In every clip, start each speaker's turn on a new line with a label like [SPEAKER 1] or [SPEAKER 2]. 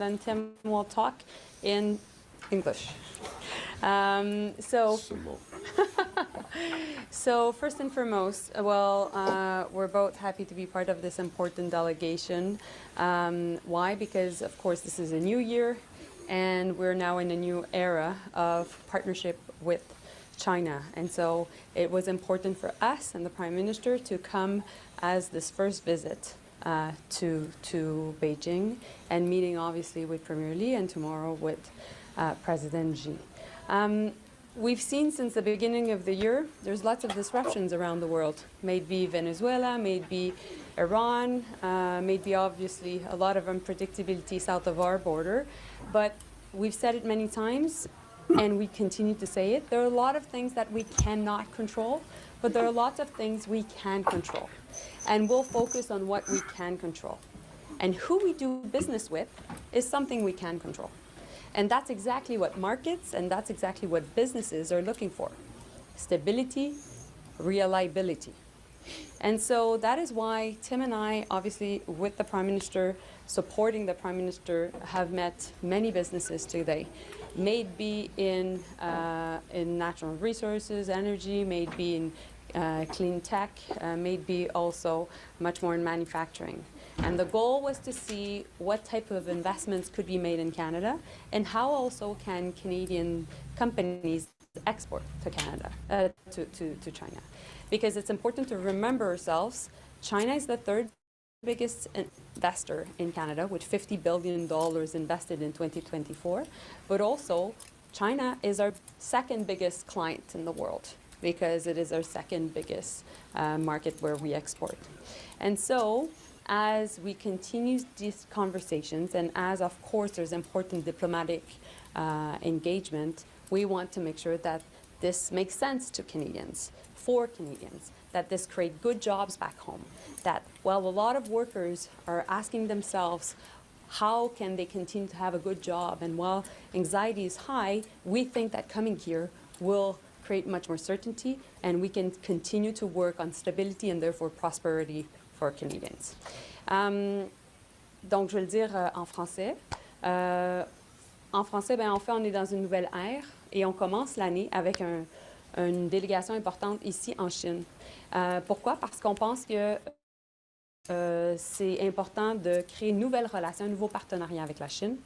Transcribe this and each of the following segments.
[SPEAKER 1] then Tim will talk in English. So first and foremost, we're both happy to be part of this important delegation. Why? Because, of course, this is a new year, and we're now in a new era of partnership with China. And so it was important for us and the Prime Minister to come as this first visit to Beijing, and meeting obviously with Premier Li and tomorrow with President Xi. We've seen since the beginning of the year, there's lots of disruptions around the world. Maybe Venezuela, maybe Iran, maybe obviously a lot of unpredictability south of our border. But we've said it many times, and we continue to say it. There are a lot of things that we cannot control, but there are lots of things we can control. And we'll focus on what we can control. And who we do business with is something we can control. And that's exactly what markets and that's exactly what businesses are looking for. Stability, reliability. And so that is why Tim and I, obviously with the Prime Minister, supporting the Prime Minister, have met many businesses today. Maybe in natural resources, energy, maybe in clean tech, maybe also much more in manufacturing. And the goal was to see what type of investments could be made in Canada and how also can Canadian companies export to Canada, to China. Because it's important to remember ourselves, China is the third biggest investor in Canada with $50 billion invested in 2024. But also, China is our second biggest client in the world because it is our second biggest market where we export. And so, as we continue these conversations, and as, of course, there's important diplomatic engagement, we want to make sure that this makes sense to Canadians, for Canadians, that this creates good jobs back home, that while a lot of workers are asking themselves, how can they continue to have a good job? And while anxiety is high, we think that coming here will create much more certainty, and we can continue to work on stability and therefore prosperity for Canadians. Donc, je vais le dire en français. En français, en fait, on est dans une nouvelle ère et on commence l'année avec une délégation importante ici en Chine. Pourquoi? Parce qu'on pense que c'est important de créer une nouvelle relation, un nouveau partenariat avec la Chine.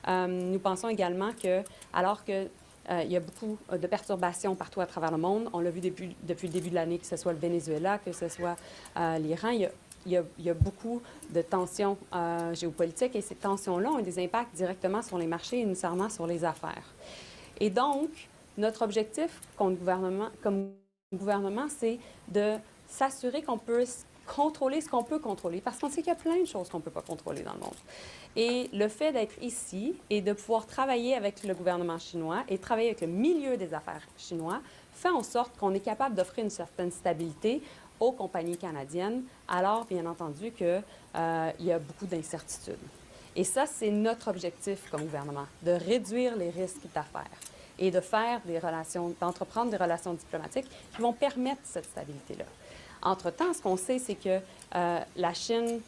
[SPEAKER 1] Nous pensons également que, alors que il y a beaucoup de perturbations partout à travers le monde, on l'a vu depuis le début de l'année, que ce soit le Venezuela, que ce soit l'Iran, il y a beaucoup de tensions géopolitiques, et ces tensions-là ont des impacts directement sur les marchés et nécessairement sur les affaires. Et donc, notre objectif comme gouvernement, c'est de s'assurer qu'on peut contrôler ce qu'on peut contrôler, parce qu'on sait qu'il y a plein de choses qu'on ne peut pas contrôler dans le monde. Et le fait d'être ici et de pouvoir travailler avec le gouvernement chinois et travailler avec le milieu des affaires chinois fait en sorte qu'on est capable d'offrir une certaine stabilité aux compagnies canadiennes, alors bien entendu qu'il y a beaucoup d'incertitudes. Et ça, c'est notre objectif comme gouvernement, de réduire les risques d'affaires et de faire d'entreprendre des relations diplomatiques qui vont permettre cette stabilité-là. Entre-temps, ce qu'on sait, c'est que la Chine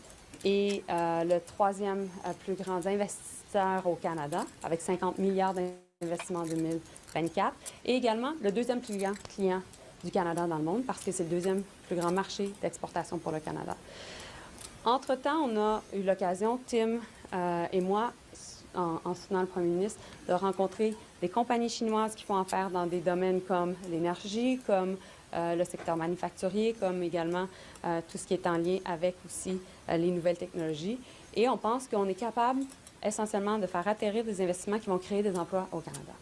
[SPEAKER 1] est le troisième plus grand investisseur au Canada, avec 50 milliards d'investissements en 2024, et également le deuxième plus grand client du Canada dans le monde, parce que c'est le deuxième plus grand marché d'exportation pour le Canada. Entre-temps, on a eu l'occasion, Tim et moi, en soutenant le Premier ministre, de rencontrer des compagnies chinoises qui font affaire dans des domaines comme l'énergie, comme le secteur manufacturier, comme également tout ce qui est en lien avec aussi les nouvelles technologies. Et on pense qu'on est capable essentiellement de faire atterrir des investissements qui vont créer des emplois au Canada.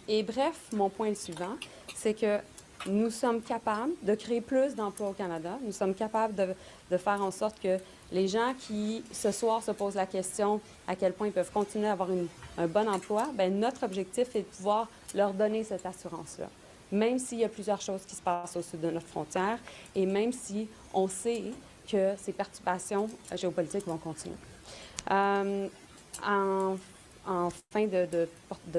[SPEAKER 1] Et bref, mon point est le suivant, c'est que nous sommes capables de créer plus d'emplois au Canada. Nous sommes capables de faire en sorte que les gens qui, ce soir, se posent la question à quel point ils peuvent continuer à avoir un bon emploi, bien, notre objectif est de pouvoir leur donner cette assurance-là. Même s'il y a plusieurs choses qui se passent au sud de notre frontière et même si on sait que ces perturbations géopolitiques vont continuer. En fin de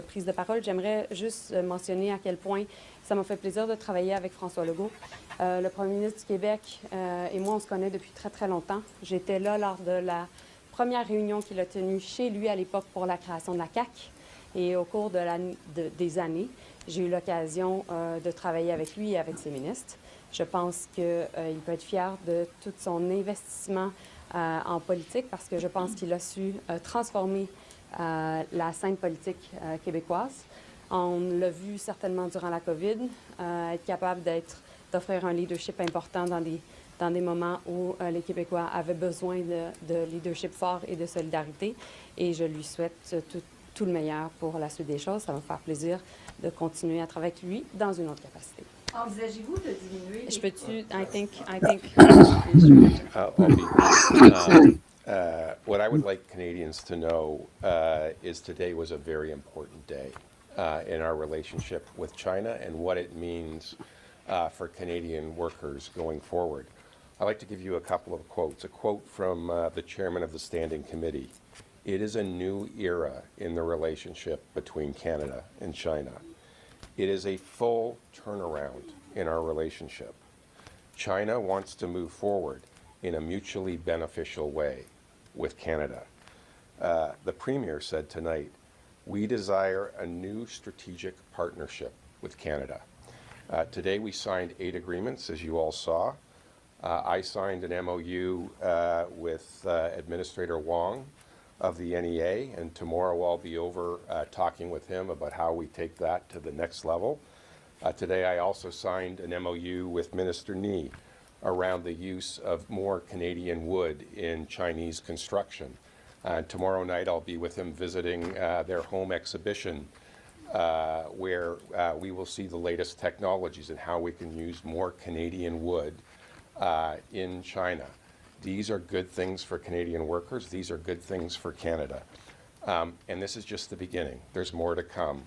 [SPEAKER 1] prise de parole, j'aimerais juste mentionner à quel point ça m'a fait plaisir de travailler avec François Legault. Le Premier ministre du Québec et moi, on se connaît depuis très, très longtemps. J'étais là lors de la première réunion qu'il a tenue chez lui à l'époque pour la création de la CAQ. Et au cours des années, j'ai eu l'occasion de travailler avec lui et avec ses ministres. Je pense qu'il peut être fier de tout son investissement en politique parce que je pense qu'il a su transformer la scène politique québécoise. On l'a vu certainement durant la COVID, être capable d'offrir un leadership important dans des moments où les Québécois avaient besoin de leadership fort et de solidarité. Et je lui souhaite tout le meilleur pour la suite des choses. Ça va me faire plaisir de continuer à travailler avec lui dans une autre capacité.
[SPEAKER 2] Envisagez-vous de diminuer?
[SPEAKER 1] Je peux-tu, I think.
[SPEAKER 3] What I would like Canadians to know is today was a very important day in our relationship with China and what it means for Canadian workers going forward. I'd like to give you a couple of quotes. A quote from the chairman of the Standing Committee. It is a new era in the relationship between Canada and China. It is a full turnaround in our relationship. China wants to move forward in a mutually beneficial way with Canada. The Premier said tonight, we desire a new strategic partnership with Canada. Today we signed 8 agreements, as you all saw. I signed an MOU with Administrator Wang of the NEA, and tomorrow I'll be over talking with him about how we take that to the next level. Today I also signed an MOU with Minister Ni around the use of more Canadian wood in Chinese construction. Tomorrow night I'll be with him visiting their home exhibition where we will see the latest technologies and how we can use more Canadian wood in China. These are good things for Canadian workers. These are good things for Canada. And this is just the beginning. There's more to come.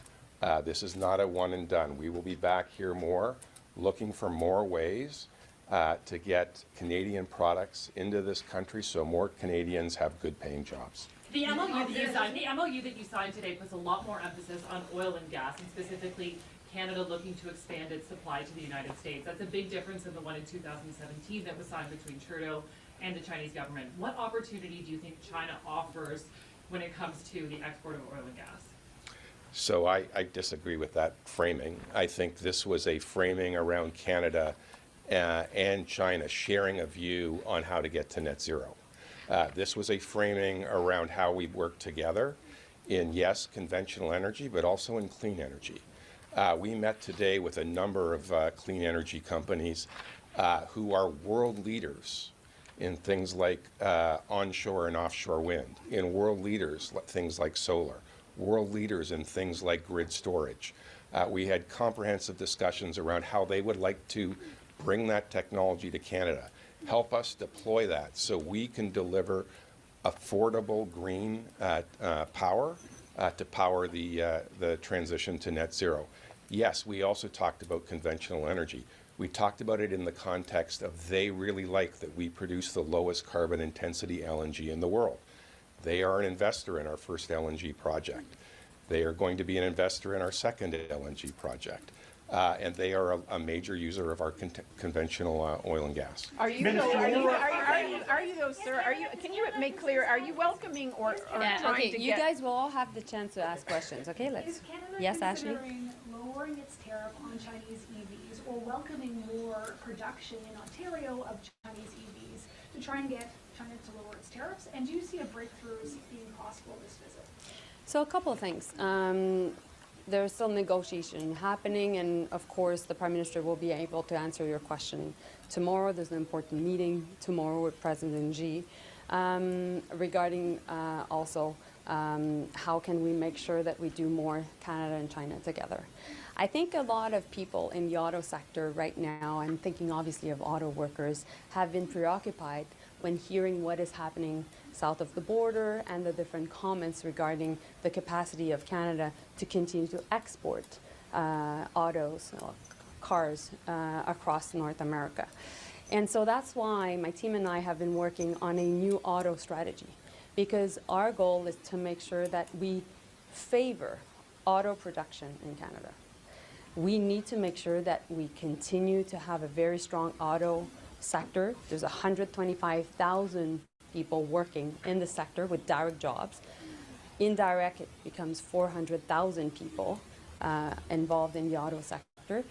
[SPEAKER 3] This is not a one and done. We will be back here more, looking for more ways to get Canadian products into this country so more Canadians have good paying jobs.
[SPEAKER 2] The MOU that you signed today puts a lot more emphasis on oil and gas, and specifically Canada looking to expand its supply to the United States. That's a big difference than the one in 2017 that was signed between Trudeau and the Chinese government. What opportunity do you think China offers when it comes to the export of oil and gas?
[SPEAKER 3] So I disagree with that framing. I think this was a framing around Canada and China sharing a view on how to get to net zero. This was a framing around how we work together in, yes, conventional energy, but also in clean energy. We met today with a number of clean energy companies who are world leaders in things like onshore and offshore wind, in world leaders, things like solar, world leaders in things like grid storage. We had comprehensive discussions around how they would like to bring that technology to Canada, help us deploy that so we can deliver affordable green power to power the transition to net zero. Yes, we also talked about conventional energy. We talked about it in the context of they really like that we produce the lowest carbon intensity LNG in the world. They are an investor in our first LNG project. They are going to be an investor in our second LNG project. And they are a major user of our conventional oil and gas.
[SPEAKER 4] Are you though, sir? Can you make clear? Are you welcoming or trying to
[SPEAKER 1] you guys will all have the chance to ask questions. Okay, let's.
[SPEAKER 5] Is Canada
[SPEAKER 1] Yes, Ashley.
[SPEAKER 5] considering lowering its tariff on Chinese EVs or welcoming more production in Ontario of Chinese EVs to try and get China to lower its tariffs? And do you see a breakthrough as being possible this visit?
[SPEAKER 1] So a couple of things. There's still negotiation happening, and of course the Prime Minister will be able to answer your question tomorrow. There's an important meeting tomorrow with President Xi regarding also how can we make sure that we do more Canada and China together. I think a lot of people in the auto sector right now, I'm thinking obviously of auto workers, have been preoccupied when hearing what is happening south of the border and the different comments regarding the capacity of Canada to continue to export autos, cars across North America. And so that's why my team and I have been working on a new auto strategy, because our goal is to make sure that we favor auto production in Canada. We need to make sure that we continue to have a very strong auto sector. There's 125,000 people working in the sector with direct jobs. Indirect, it becomes 400,000 people involved in the auto sector.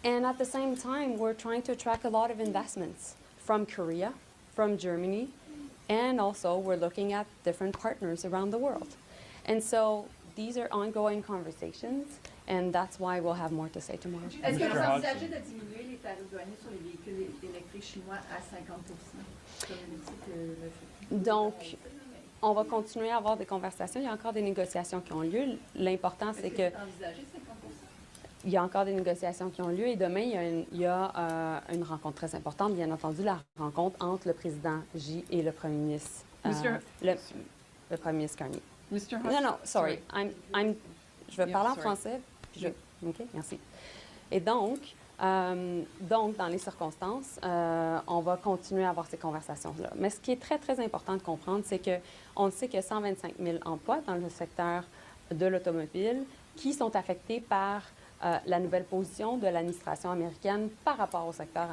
[SPEAKER 1] And at the same time, we're trying to attract a lot of investments from Korea, from Germany, and also we're looking at different partners around the world. And so these are ongoing conversations, and that's why we'll have more to say tomorrow.
[SPEAKER 6] Est-ce que
[SPEAKER 7] Mr.
[SPEAKER 6] vous
[SPEAKER 7] Hodgson.
[SPEAKER 6] envisagez de diminuer les tarifs douaniers sur les véhicules électriques chinois à 50%, comme l'indique le fait?
[SPEAKER 1] Donc, on va continuer à avoir des conversations. Il y a encore des négociations qui ont lieu. L'important, c'est que
[SPEAKER 6] Envisagez 50%?
[SPEAKER 1] il y a encore des négociations qui ont lieu et demain, il y a une rencontre très importante, bien entendu, la rencontre entre le président Xi et le premier ministre, le premier ministre Carney.
[SPEAKER 4] Mr.
[SPEAKER 1] Non,
[SPEAKER 4] Hodgson?
[SPEAKER 1] non, sorry. Je vais
[SPEAKER 4] Yeah,
[SPEAKER 1] parler en
[SPEAKER 4] sorry.
[SPEAKER 1] français. OK, merci. Et donc, dans les circonstances, on va continuer à avoir ces conversations-là. Mais ce qui est très, très important de comprendre, c'est qu'on sait qu'il y a 125 000 emplois dans le secteur de l'automobile qui sont affectés par la nouvelle position de l'administration américaine par rapport au secteur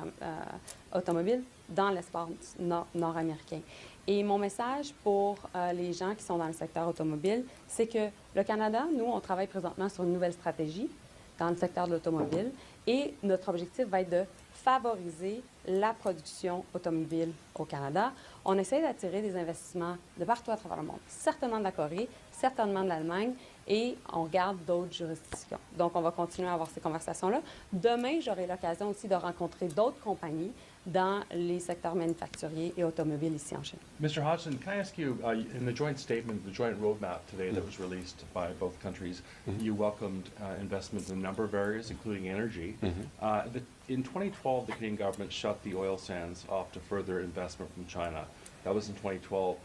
[SPEAKER 1] automobile dans l'espace nord-américain. Et mon message pour les gens qui sont dans le secteur automobile, c'est que le Canada, nous, on travaille présentement sur une nouvelle stratégie dans le secteur de l'automobile et notre objectif va être de favoriser la production automobile au Canada. On essaie d'attirer des investissements de partout à travers le monde, certainement de la Corée, certainement de l'Allemagne, et on regarde d'autres juridictions. Donc, on va continuer à avoir ces conversations-là. Demain, j'aurai l'occasion aussi de rencontrer d'autres compagnies dans les secteurs manufacturiers et automobiles ici en Chine.
[SPEAKER 7] Mr. Hodgson, can I ask you, in the joint statement, the joint roadmap today that was released by both countries, you welcomed investment in a number of areas, including energy. In 2012, the Canadian government shut the oil sands off to further investment from China. That was in 2012.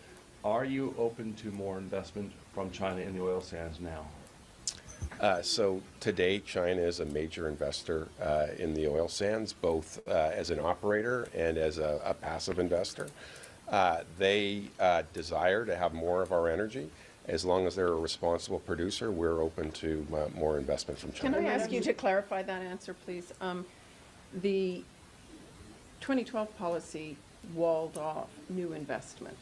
[SPEAKER 7] Are you open to more investment from China in the oil sands now?
[SPEAKER 3] So today, China is a major investor in the oil sands, both as an operator and as a passive investor. They desire to have more of our energy. As long as they're a responsible producer, we're open to more investment from China.
[SPEAKER 4] Can I ask you to clarify that answer, please? The 2012 policy walled off new investment,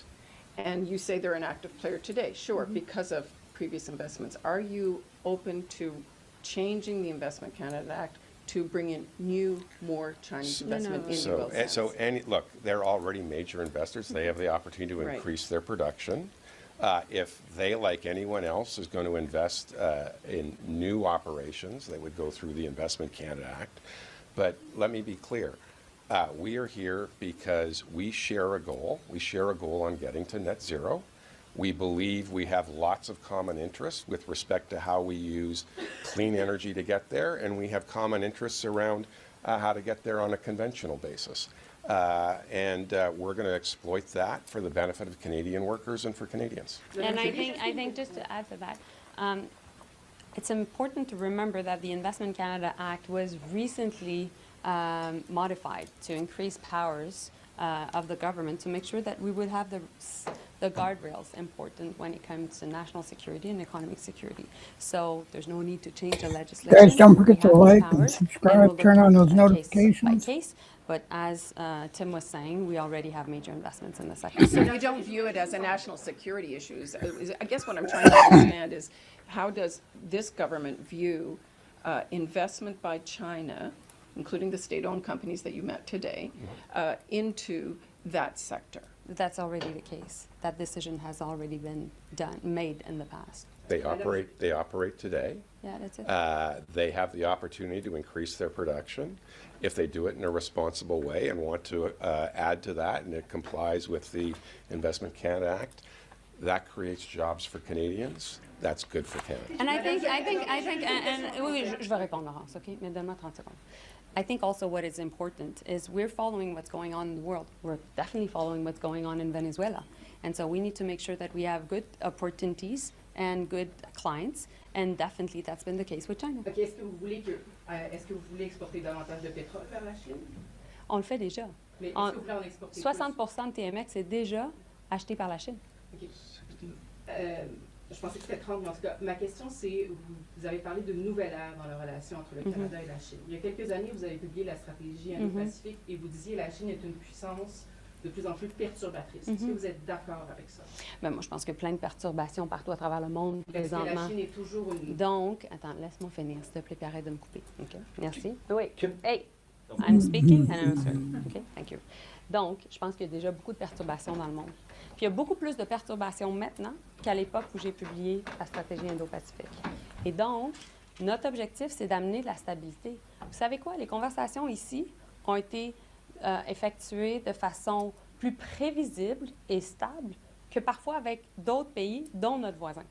[SPEAKER 4] and you say they're an active player today. Sure, because of previous investments. Are you open to changing the Investment Canada Act to bring in new, more Chinese investment in the oil sands?
[SPEAKER 3] Look, they're already major investors. They have the opportunity to
[SPEAKER 4] Right.
[SPEAKER 3] increase their production. If they, like anyone else, is going to invest in new operations, they would go through the Investment Canada Act. But let me be clear. We are here because we share a goal. We share a goal on getting to net zero. We believe we have lots of common interests with respect to how we use clean energy to get there, and we have common interests around how to get there on a conventional basis. And we're going to exploit that for the benefit of Canadian workers and for Canadians.
[SPEAKER 1] And I think just to add to that, it's important to remember that the Investment Canada Act was recently modified to increase powers of the government to make sure that we would have the guardrails important when it comes to national security and economic security. So there's no need to change the legislation.
[SPEAKER 8] Guys, don't forget
[SPEAKER 1] We
[SPEAKER 8] to
[SPEAKER 1] have those
[SPEAKER 8] like and
[SPEAKER 1] powers,
[SPEAKER 8] subscribe,
[SPEAKER 1] we'll look
[SPEAKER 8] turn on those
[SPEAKER 1] case by
[SPEAKER 8] notifications.
[SPEAKER 1] case. But as Tim was saying, we already have major investments in the sector.
[SPEAKER 4] So you don't view it as a national security issue? I guess what I'm trying to understand is how does this government view investment by China, including the state-owned companies that you met today, into that sector?
[SPEAKER 1] That's already the case. That decision has already been made in the past.
[SPEAKER 3] They operate today.
[SPEAKER 1] Yeah, that's it.
[SPEAKER 3] They have the opportunity to increase their production. If they do it in a responsible way and want to add to that, and it complies with the Investment Canada Act, that creates jobs for Canadians. That's good for Canada.
[SPEAKER 1] And I think, oui, je vais répondre, Laurence, okay? Mais donne-moi 30 secondes. I think also what is important is we're following what's going on in the world. We're definitely following what's going on in Venezuela. And so we need to make sure that we have good opportunities and good clients, and definitely that's been the case with China.
[SPEAKER 6] Ok, est-ce que vous voulez exporter davantage de pétrole vers la Chine?
[SPEAKER 1] On le fait déjà.
[SPEAKER 6] Mais est-ce que vous voulez en exporter
[SPEAKER 1] 60% de TMX est déjà acheté par la Chine.
[SPEAKER 6] plus? Ok. Je pensais que c'était 30, mais en tout cas, ma question c'est, vous avez parlé de nouvelle ère dans la relation entre le Canada et la Chine. Il y a quelques années, vous avez publié la stratégie Indo-Pacifique et vous disiez la Chine est une puissance de plus en plus perturbatrices. Est-ce que vous êtes d'accord avec ça?
[SPEAKER 1] Ben, moi, je pense qu'il y a plein de perturbations partout à travers le monde
[SPEAKER 6] Est-ce que la
[SPEAKER 1] présentement.
[SPEAKER 6] Chine est toujours une...
[SPEAKER 1] Donc, attends, laisse-moi finir, s'il te plaît, puis arrête de me couper. OK? Merci. Oui.
[SPEAKER 8] Can-
[SPEAKER 1] Hey, I'm speaking and I'm answering. OK? Thank you. Donc, je pense qu'il y a déjà beaucoup de perturbations dans le monde. Puis il y a beaucoup plus de perturbations maintenant qu'à l'époque où j'ai publié la stratégie Indo-Pacifique. Et donc, notre objectif, c'est d'amener de la stabilité. Vous savez quoi? Les conversations ici ont été effectuées de façon plus prévisible et stable que parfois avec d'autres pays, dont notre voisin.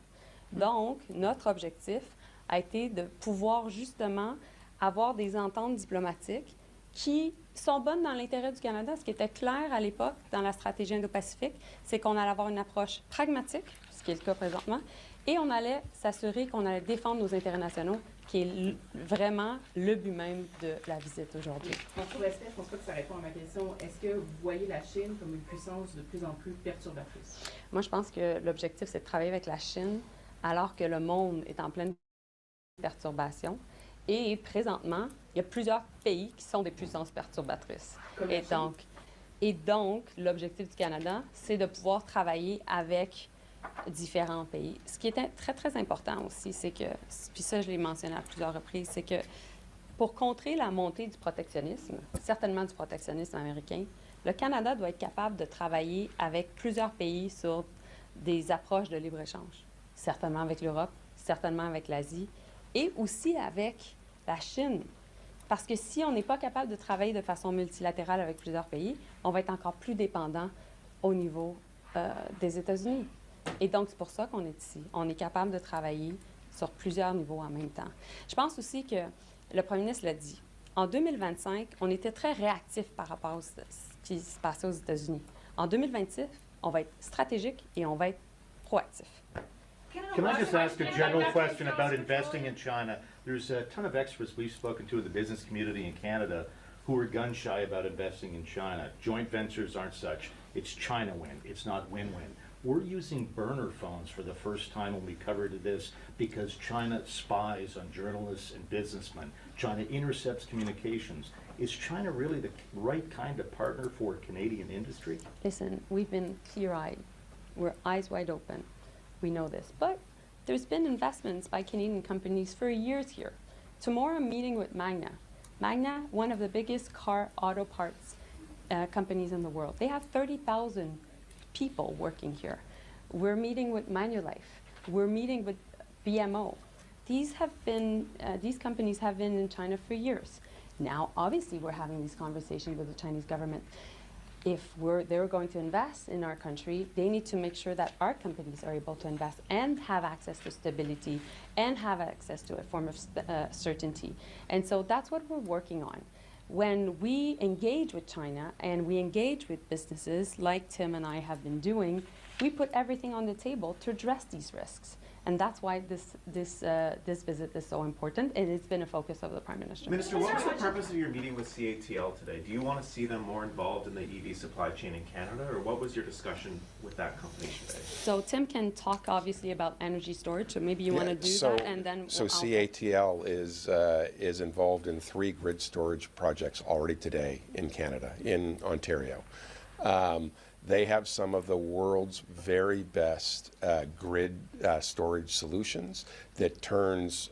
[SPEAKER 1] Donc, notre objectif a été de pouvoir justement avoir des ententes diplomatiques qui sont bonnes dans l'intérêt du Canada. Ce qui était clair à l'époque dans la stratégie Indo-Pacifique, c'est qu'on allait avoir une approche pragmatique, ce qui est le cas présentement, et on allait s'assurer qu'on allait défendre nos intérêts nationaux, qui est vraiment le but même de la visite aujourd'hui.
[SPEAKER 6] En tout respect, je ne pense pas que ça répond à ma question. Est-ce que vous voyez la Chine comme une puissance de plus en plus perturbatrice?
[SPEAKER 1] Moi, je pense que l'objectif, c'est de travailler avec la Chine alors que le monde est en pleine perturbation. Et présentement, il y a plusieurs pays qui sont des puissances perturbatrices.
[SPEAKER 6] Comme la Chine.
[SPEAKER 1] Et donc, l'objectif du Canada, c'est de pouvoir travailler avec différents pays. Ce qui est très, très important aussi, c'est que, puis ça, je l'ai mentionné à plusieurs reprises, c'est que pour contrer la montée du protectionnisme, certainement du protectionnisme américain, le Canada doit être capable de travailler avec plusieurs pays sur des approches de libre-échange. Certainement avec l'Europe, certainement avec l'Asie et aussi avec la Chine. Parce que si on n'est pas capable de travailler de façon multilatérale avec plusieurs pays, on va être encore plus dépendant au niveau des États-Unis. Et donc, c'est pour ça qu'on est ici. On est capable de travailler sur plusieurs niveaux en même temps. Je pense aussi que le premier ministre l'a dit. En 2025, on était très réactif par rapport à ce qui se passait aux États-Unis. En 2026, on va être stratégique et on va être proactif.
[SPEAKER 8] Can I just ask a general question about investing in China? There's a ton of experts we've spoken to in the business community in Canada who are gun shy about investing in China. Joint ventures aren't such. It's China win. It's not win-win. We're using burner phones for the first time when we covered this because China spies on journalists and businessmen. China intercepts communications. Is China really the right kind of partner for Canadian industry?
[SPEAKER 1] Listen, we've been clear-eyed. We're eyes wide open. We know this. But there's been investments by Canadian companies for years here. Tomorrow I'm meeting with Magna. Magna, one of the biggest car auto parts companies in the world. They have 30,000 people working here. We're meeting with Manulife. We're meeting with BMO. These companies have been in China for years. Now, obviously, we're having these conversations with the Chinese government. If they're going to invest in our country, they need to make sure that our companies are able to invest and have access to stability and have access to a form of certainty. And so that's what we're working on. When we engage with China and we engage with businesses like Tim and I have been doing, we put everything on the table to address these risks. And that's why this visit is so important, and it's been a focus of the Prime Minister.
[SPEAKER 9] Minister, what was the purpose of your meeting with CATL today? Do you want to see them more involved in the EV supply chain in Canada, or what was your discussion with that company today?
[SPEAKER 1] So Tim can talk obviously about energy storage, so maybe you want to do that, and then
[SPEAKER 3] So
[SPEAKER 1] I'll-
[SPEAKER 3] CATL is involved in 3 grid storage projects already today in Canada, in Ontario. They have some of the world's very best grid storage solutions that turns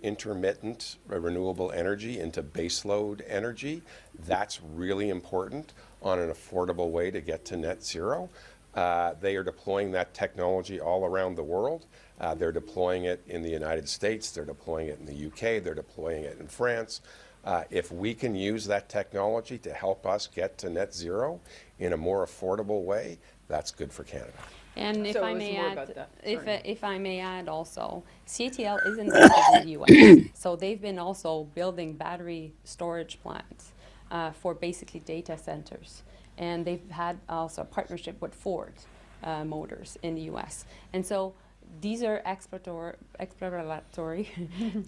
[SPEAKER 3] intermittent renewable energy into baseload energy. That's really important on an affordable way to get to net zero. They are deploying that technology all around the world. They're deploying it in the United States. They're deploying it in the UK. They're deploying it in France. If we can use that technology to help us get to net zero in a more affordable way, that's good for Canada.
[SPEAKER 1] And if
[SPEAKER 4] So
[SPEAKER 1] I
[SPEAKER 4] it was
[SPEAKER 1] may
[SPEAKER 4] more
[SPEAKER 1] add,
[SPEAKER 4] about that. Sorry.
[SPEAKER 1] if I may add also, CATL is invested in the U.S. So they've been also building battery storage plants for basically data centers, and they've had also a partnership with Ford Motors in the U.S. And so these are exploratory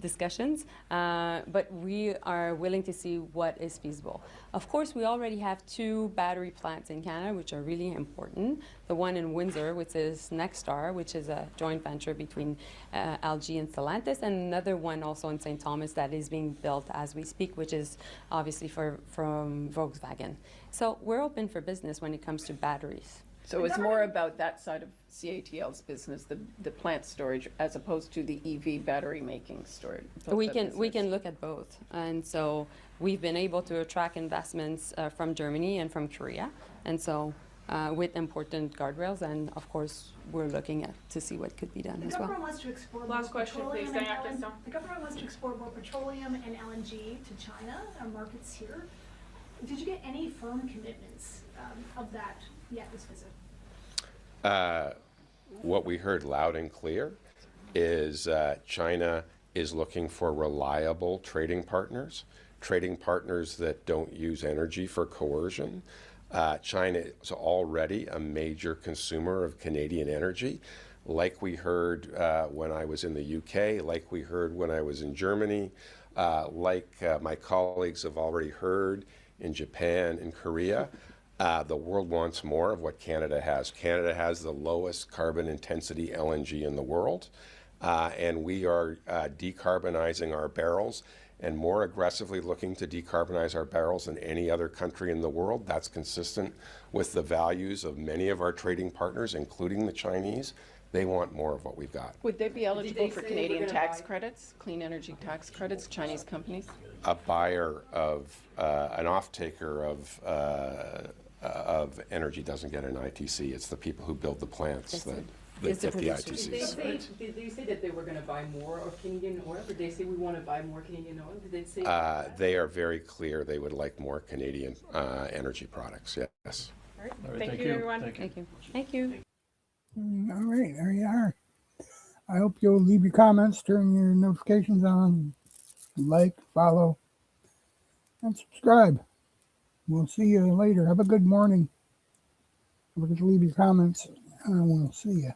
[SPEAKER 1] discussions, but we are willing to see what is feasible. Of course, we already have 2 battery plants in Canada, which are really important. The one in Windsor, which is Nexstar, which is a joint venture between LG and Stellantis, and another one also in St. Thomas that is being built as we speak, which is obviously from Volkswagen. So we're open for business when it comes to batteries.
[SPEAKER 4] So it's more about that side of CATL's business, the plant storage, as opposed to the EV battery making storage.
[SPEAKER 1] We can look at both, and so we've been able to attract investments from Germany and from Korea, and so with important guardrails, and of course we're looking at to see what could be done as
[SPEAKER 5] The
[SPEAKER 1] well.
[SPEAKER 5] government wants to export
[SPEAKER 10] Last
[SPEAKER 5] more
[SPEAKER 10] question, please.
[SPEAKER 5] petroleum and
[SPEAKER 10] Dernière question.
[SPEAKER 5] The government wants to export more petroleum and LNG to China, our markets here. Did you get any firm commitments of that yet this visit?
[SPEAKER 3] What we heard loud and clear is China is looking for reliable trading partners that don't use energy for coercion. China is already a major consumer of Canadian energy, like we heard when I was in the UK, like we heard when I was in Germany, like my colleagues have already heard in Japan and Korea. The world wants more of what Canada has. Canada has the lowest carbon intensity LNG in the world, and we are decarbonizing our barrels and more aggressively looking to decarbonize our barrels than any other country in the world. That's consistent with the values of many of our trading partners, including the Chinese. They want more of what we've got.
[SPEAKER 4] Would they be eligible for
[SPEAKER 6] say
[SPEAKER 4] Canadian
[SPEAKER 6] we're gonna
[SPEAKER 4] tax
[SPEAKER 6] buy-
[SPEAKER 4] credits, clean energy tax credits, Chinese companies?
[SPEAKER 3] A buyer of, an off-taker of energy doesn't get an ITC. It's the people who build the plants
[SPEAKER 1] It's
[SPEAKER 3] that
[SPEAKER 1] it's the
[SPEAKER 3] get the
[SPEAKER 1] producers.
[SPEAKER 3] ITCs.
[SPEAKER 6] Did they say that they were gonna buy more of Canadian oil? Did they say we wanna buy more Canadian oil? Did they say?
[SPEAKER 3] They are very clear they would like more Canadian energy products, yes.
[SPEAKER 10] All right.
[SPEAKER 7] All right,
[SPEAKER 10] Thank you, everyone.
[SPEAKER 1] Thank you. Thank you.
[SPEAKER 11] All right, there you are. I hope you'll leave your comments, turn your notifications on, like, follow, and subscribe. We'll see you later. Have a good morning. Don't forget to leave your comments, and we'll see you.